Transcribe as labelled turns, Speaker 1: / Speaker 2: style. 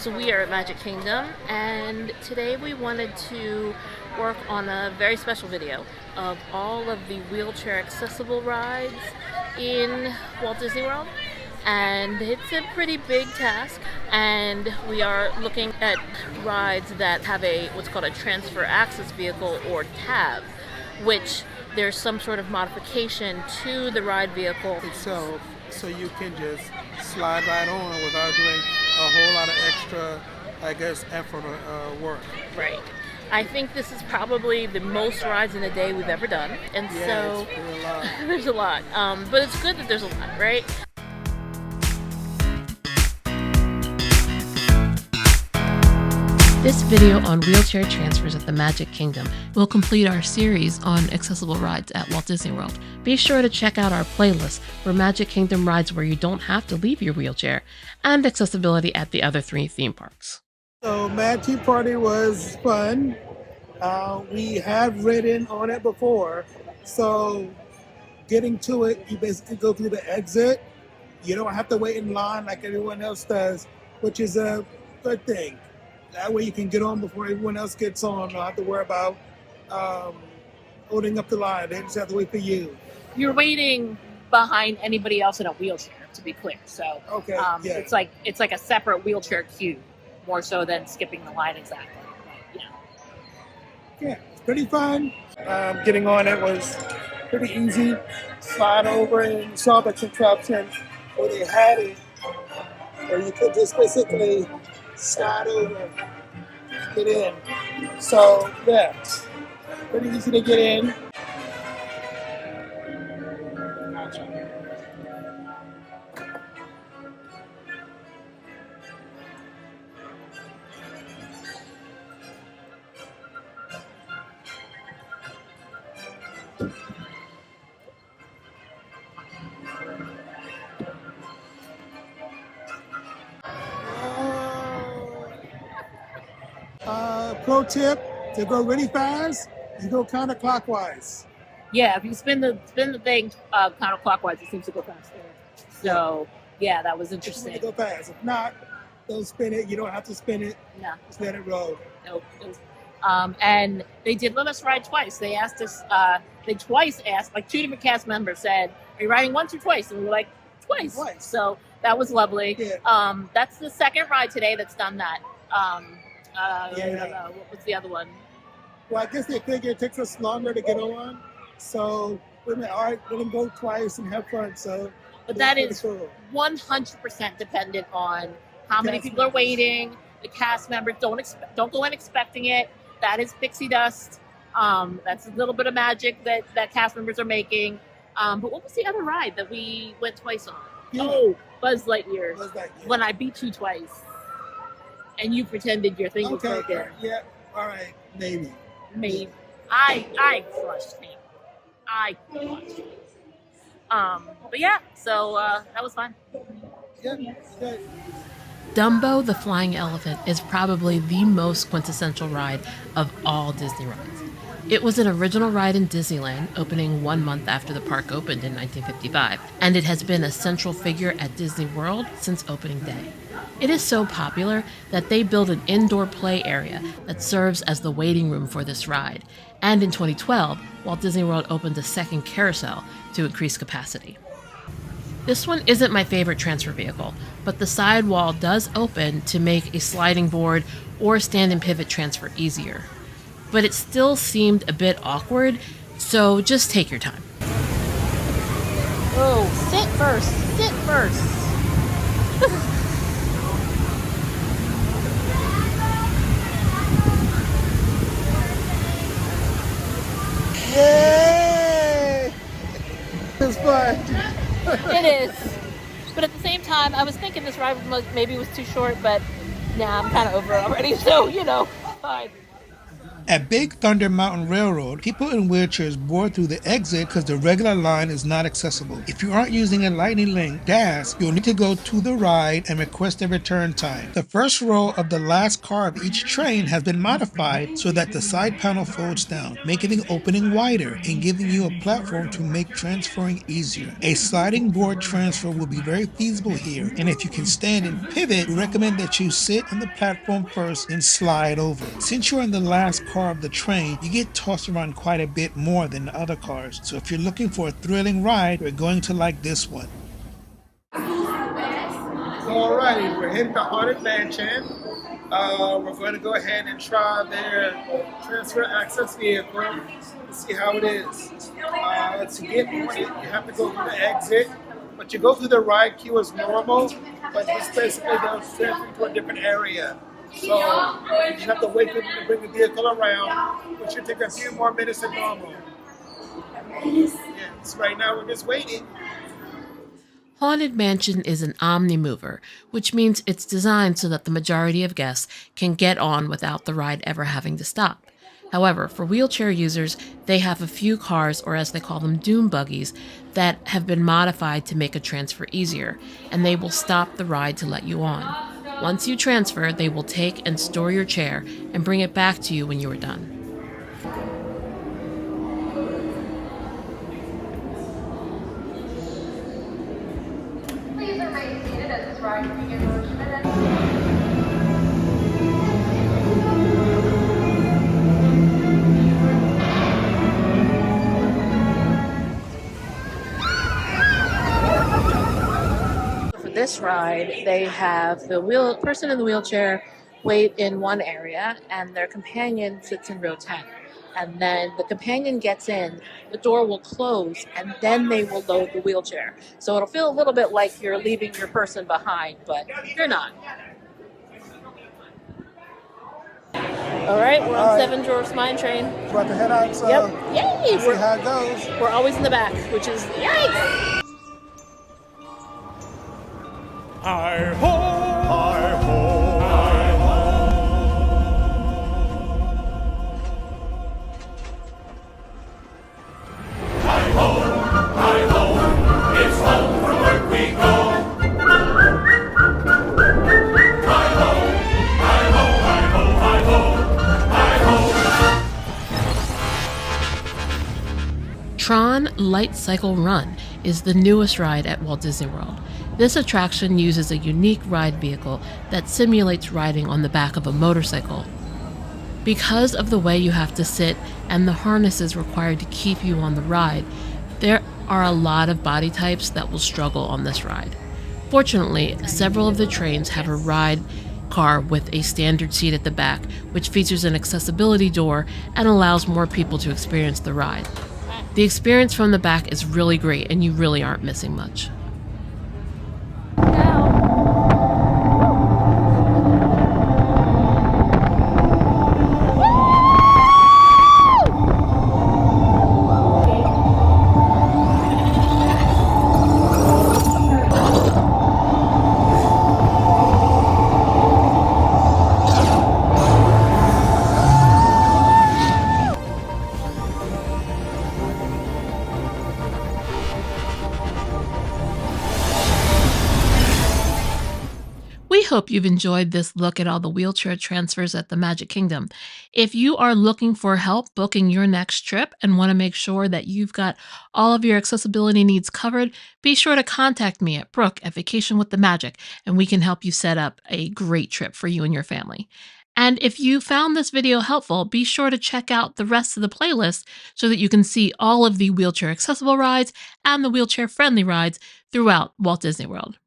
Speaker 1: So we are at Magic Kingdom, and today we wanted to work on a very special video of all of the wheelchair accessible rides in Walt Disney World. And it's a pretty big task, and we are looking at rides that have what's called a transfer access vehicle, or TAV, which there's some sort of modification to the ride vehicle
Speaker 2: itself, so you can just slide right on without doing a whole lot of extra, I guess, effort or work.
Speaker 1: Right. I think this is probably the most rides in a day we've ever done, and so
Speaker 2: it's a lot.
Speaker 1: there's a lot. But it's good that there's a lot, right?
Speaker 3: This video on wheelchair transfers at the Magic Kingdom will complete our series on accessible rides at Walt Disney World. Be sure to check out our playlist for Magic Kingdom rides where you don't have to leave your wheelchair, and accessibility at the other 3 theme parks.
Speaker 2: So Mad Tea Party was fun. We have ridden on it before, so getting to it, you basically go through the exit. You don't have to wait in line like everyone else does, which is a good thing. That way you can get on before everyone else gets on. You don't have to worry about holding up the line. They just have to wait for you.
Speaker 1: You're waiting behind anybody else in a wheelchair, to be clear. So
Speaker 2: Okay, yeah.
Speaker 1: it's like a separate wheelchair queue, more so than skipping the line exactly. But,
Speaker 2: Yeah, it's pretty fun. Getting on it was pretty easy. Slide over and saw the contraption where they had it, where you could just basically slide over, get in. So yeah, pretty easy to get in. Pro tip, to go really fast, you go counterclockwise.
Speaker 1: yeah, if you spin the thing counterclockwise, it seems to go faster. So yeah, that was
Speaker 2: You
Speaker 1: interesting.
Speaker 2: go fast. If not, don't spin it. You don't have to spin it.
Speaker 1: No.
Speaker 2: Just let it roll.
Speaker 1: Nope. And they did let us ride twice. They asked us, they twice asked, like 2 different cast members said, are you riding once or twice? And we were like, twice. So that was lovely.
Speaker 2: Yeah.
Speaker 1: That's the second ride today that's done that.
Speaker 2: Yeah.
Speaker 1: What was the other one?
Speaker 2: Well, I guess they figure it takes us longer to get on. So we went, all right, let them go twice and have fun. So,
Speaker 1: But
Speaker 2: yeah,
Speaker 1: that is
Speaker 2: pretty cool.
Speaker 1: 100% dependent on how many
Speaker 2: Cast
Speaker 1: people are
Speaker 2: members.
Speaker 1: waiting. The cast members don't go in expecting it. That is pixie dust. That's a little bit of magic that cast members are making. But what was the other ride that we went twice on?
Speaker 2: Yeah.
Speaker 1: Oh, Buzz Lightyear.
Speaker 2: Buzz Lightyear.
Speaker 1: When I beat you twice, and you pretended your thing was broken.
Speaker 2: Yeah. All right. Maybe.
Speaker 1: Maybe I crushed him. I crushed him. But yeah, so that was fun.
Speaker 2: Yeah. Good.
Speaker 3: Dumbo the Flying Elephant is probably the most quintessential ride of all Disney rides. It was an original ride in Disneyland, opening 1 month after the park opened in 1955, and it has been a central figure at Disney World since opening day. It is so popular that they built an indoor play area that serves as the waiting room for this ride, and in 2012, Walt Disney World opened a second carousel to increase capacity. This one isn't my favorite transfer vehicle, but the side wall does open to make a sliding board or stand and pivot transfer easier. But it still seemed a bit awkward, so just take your time.
Speaker 1: Oh, sit first. Sit first.
Speaker 2: Yay! It's fun.
Speaker 1: It is. But at the same time, I was thinking this ride maybe was too short, but nah, I'm kind of over it already. So, fine.
Speaker 2: At Big Thunder Mountain Railroad, people in wheelchairs board through the exit because the regular line is not accessible. If you aren't using a Lightning Link gas, you'll need to go to the ride and request a return time. The first row of the last car of each train has been modified so that the side panel folds down, making the opening wider and giving you a platform to make transferring easier. A sliding board transfer will be very feasible here, and if you can stand and pivot, we recommend that you sit on the platform first and slide over. Since you're in the last car of the train, you get tossed around quite a bit more than the other cars. So if you're looking for a thrilling ride, you're going to like this one. Alrighty, we're heading to Haunted Mansion. We're going to go ahead and try their transfer access vehicle and see how it is. To get on it, you have to go through the exit, but you go through the ride queue as normal, but this basically goes transfer to a different area. So you have to wait for them to bring the vehicle around, which should take a few more minutes than normal. Yes, right now we're just waiting.
Speaker 3: Haunted Mansion is an omni-mover, which means it's designed so that the majority of guests can get on without the ride ever having to stop. However, for wheelchair users, they have a few cars, or as they call them, doom buggies, that have been modified to make a transfer easier, and they will stop the ride to let you on. Once you transfer, they will take and store your chair and bring it back to you when you are done.
Speaker 4: Please remain seated as this ride begins.
Speaker 1: This ride, they have the person in the wheelchair wait in one area, and their companion sits in row 10. And then the companion gets in, the door will close, and then they will load the wheelchair. So it'll feel a little bit like you're leaving your person behind, but you're not. All right, we're on 7 Dwarfs Mine Train.
Speaker 2: About to head out, so
Speaker 1: Yep. Yay!
Speaker 2: see how it goes.
Speaker 1: We're always in the back, which is yikes!
Speaker 5: Hi-ho! Hi-ho! Hi-ho! Hi-ho! Hi-ho! It's home from work we go! Hi-ho! Hi-ho! Hi-ho! Hi-ho! Hi-ho!
Speaker 3: TRON Lightcycle Run is the newest ride at Walt Disney World. This attraction uses a unique ride vehicle that simulates riding on the back of a motorcycle. Because of the way you have to sit and the harnesses required to keep you on the ride, there are a lot of body types that will struggle on this ride. Fortunately, several of the trains have a ride car with a standard seat at the back, which features an accessibility door and allows more people to experience the ride. The experience from the back is really great, and you really aren't missing much. We hope you've enjoyed this look at all the wheelchair transfers at the Magic Kingdom. If you are looking for help booking your next trip and want to make sure that you've got all of your accessibility needs covered, be sure to contact me at Brooke at Vacation with the Magic, and we can help you set up a great trip for you and your family. And if you found this video helpful, be sure to check out the rest of the playlist so that you can see all of the wheelchair accessible rides and the wheelchair friendly rides throughout Walt Disney World.